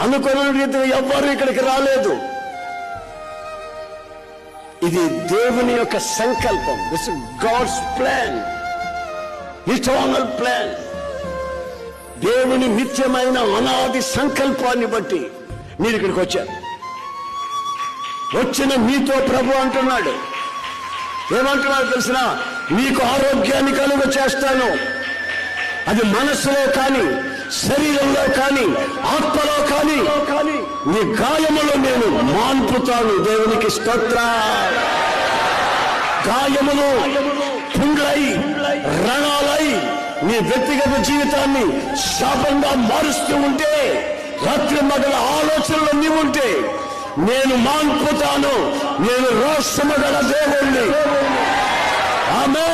అనుకున్న రీతిగా ఎవ్వరూ ఇక్కడికి రాలేదు. ఇది దేవుని యొక్క సంకల్పం. This is God's plan, eternal plan. దేవుని నిత్యమైన అనాది సంకల్పాన్ని బట్టి మీరు ఇక్కడికి వచ్చారు. వచ్చిన మీతో ప్రభు అంటున్నాడు, ఏమంటున్నాడు తెలిసిన, మీకు ఆరోగ్యాన్ని కలుగ చేస్తాను. అది మనసులో కానీ, శరీరంలో కానీ, ఆత్మలో కానీ, నీ గాయములో నేను మాన్పుతాను. దేవునికి స్తోత్ర. గాయములు పుండ్లై, రణాలై నీ వ్యక్తిగత జీవితాన్ని శాపంగా మారుస్తూ ఉంటే, రాత్రి మగల ఆలోచనలు నీవుంటే, నేను మాన్పుతాను. నేను రోషము గల దేవుణ్ణి. ఆమేన్.